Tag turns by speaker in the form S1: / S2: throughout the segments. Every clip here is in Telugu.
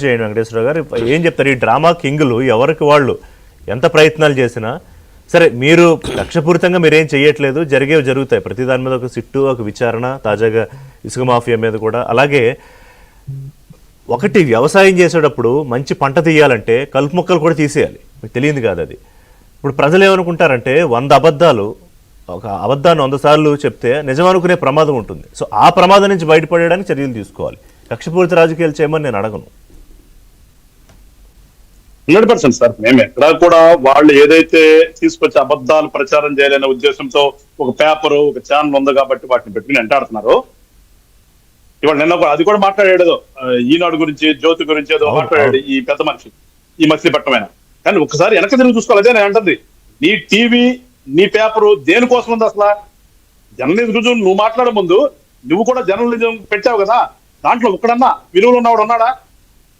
S1: చేయండి వెంకటేశ్వర గారు. ఏం చెప్తారు ఈ డ్రామా కింగులు? ఎవరికి వాళ్ళు ఎంత ప్రయత్నాలు చేసినా సరే, మీరు లక్ష్యపూరితంగా మీరేం చేయట్లేదు, జరిగేవి జరుగుతాయి. ప్రతి దాని మీద ఒక సిట్టు, ఒక విచారణ, తాజాగా ఇసుక మాఫియా మీద కూడా. అలాగే ఒకటి వ్యవసాయం చేసేటప్పుడు మంచి పంట తీయాలంటే కలుపు మొక్కలు కూడా తీసేయాలి. మీకు తెలియదు కాదు అది. ఇప్పుడు ప్రజలు ఏమనుకుంటారంటే 100 అబద్ధాలు, ఒక అబద్ధాన్ని 100 సార్లు చెప్తే నిజం అనుకునే ప్రమాదం ఉంటుంది. సో ఆ ప్రమాదం నుంచి బయటపడడానికి చర్యలు తీసుకోవాలి. కక్షపూరిత రాజకీయాలు చేయమని నేను అడగను.
S2: 100% సార్. మేము ఎక్కడా కూడా వాళ్ళు ఏదైతే తీసుకొచ్చి అబద్ధాలు ప్రచారం చేయాలనే ఉద్దేశంతో ఒక పేపరు, ఒక ఛానల్ ఉంది కాబట్టి వాటిని పెట్టుకుని వెంటాడుతున్నారు. ఇవాళ నిన్న అది కూడా మాట్లాడాడు, ఈనాడు గురించి, జ్యోతి గురించి ఏదో మాట్లాడాడు ఈ పెద్ద మనిషి, ఈ మచిలీపట్నమైన. కానీ ఒకసారి వెనక తిరిగి చూసుకోవాలి. అదే నేను అంటుంది, నీ టీవీ, నీ పేపరు దేనికోసం ఉంది అసలు? జర్నలిజం గురించి నువ్వు మాట్లాడే ముందు నువ్వు కూడా జర్నలిజం పెట్టావు కదా, దాంట్లో ఒక్కడన్నా విలువలు ఉన్నవాడు ఉన్నాడా?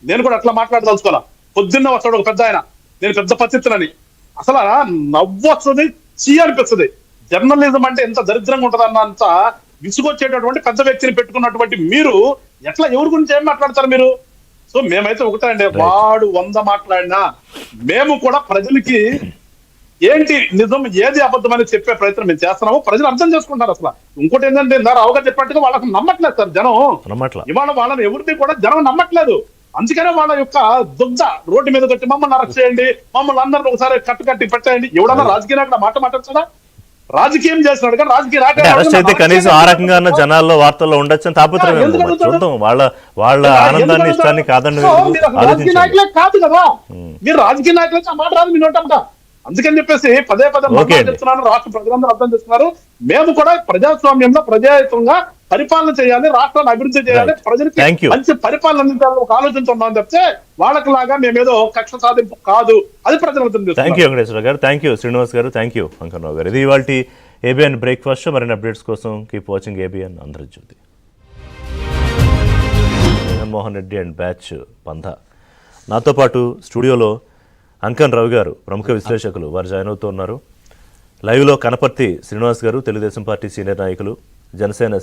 S2: నేను కూడా అట్లా మాట్లాడదలుచుకోవాలా. పొద్దున్న వస్తాడు ఒక పెద్ద ఆయన, నేను పెద్ద పత్రికలని, అసలు నవ్వు వస్తుంది, చీ అనిపిస్తుంది. జర్నలిజం అంటే ఎంత దరిద్రంగా ఉంటుంది అన్నంత విసుగొచ్చేటటువంటి పెద్ద వ్యక్తిని పెట్టుకున్నటువంటి మీరు ఎట్లా ఎవరి గురించి ఏం మాట్లాడతారు మీరు? సో మేమైతే ఒకటే అండి, వాడు 100 మాట్లాడినా మేము కూడా ప్రజలకి ఏంటి నిజం, ఏది అబద్ధం అని చెప్పే ప్రయత్నం మేము చేస్తున్నాము. ప్రజలు అర్థం చేసుకుంటారు. అసలు ఇంకోటి ఏంటంటే రావుగా చెప్పినట్టుగా వాళ్ళకి నమ్మట్లేదు సార్ జనం. ఇవాళ వాళ్ళని ఎవరిని కూడా జనం నమ్మట్లేదు. అందుకనే వాళ్ళ యొక్క దుగ్ధ రోడ్డు మీద కట్టి మమ్మల్ని అరెస్ట్ చేయండి, మమ్మల్ని అందరిని ఒకసారి కట్టి పెట్టేయండి. ఎవడన్నా రాజకీయ నాయకుడు మాట మాట్లాడుతున్నా? రాజకీయం చేస్తున్నాడు కానీ రాజకీయ
S1: అయితే కనీసం ఆ రకంగా జనాల్లో వార్తల్లో ఉండొచ్చు అని తాపత్రయం. చూద్దాం, వాళ్ళ ఆనందాన్ని, ఇష్టాన్ని కాదండి.
S2: రాజకీయ నాయకులే కాదు కదా మీరు, రాజకీయ నాయకులు ఆ మాట రాదు మీ నోటంట. అందుకని చెప్పేసి పదే చెప్తున్నాను, రాష్ట్ర ప్రజలందరూ అర్థం చేస్తున్నారు. మేము కూడా ప్రజాస్వామ్యంలో ప్రజాయుతంగా పరిపాలన చేయాలి, రాష్ట్రాన్ని అభివృద్ధి చేయాలి, ప్రజలకి మంచి పరిపాలన అందించాలని ఒక ఆలోచనతో ఉన్నాం చెప్తే వాళ్ళకి లాగా మేమేదో కక్ష సాధింపు కాదు, అది ప్రజలు అర్థం చేస్తారు.
S1: థ్యాంక్ యూ వెంకటేశ్వర గారు, థ్యాంక్ యూ శ్రీనివాస్ గారు, థ్యాంక్ యూ వెంకటరావు గారు. ఇది ఇవాళ ఏబిఎన్ బ్రేక్ఫాస్ట్. మరిన్ని అప్డేట్స్ కోసం keep watching ABN Andhrajyothy. Jaganmohan Reddy and batch పంధ. నాతో పాటు స్టూడియోలో అంకన్ రవి గారు, ప్రముఖ విశ్లేషకులు, వారు జాయిన్ అవుతూ ఉన్నారు. లైవ్లో కనపర్తి శ్రీనివాస్ గారు, తెలుగుదేశం పార్టీ సీనియర్ నాయకులు, జనసేన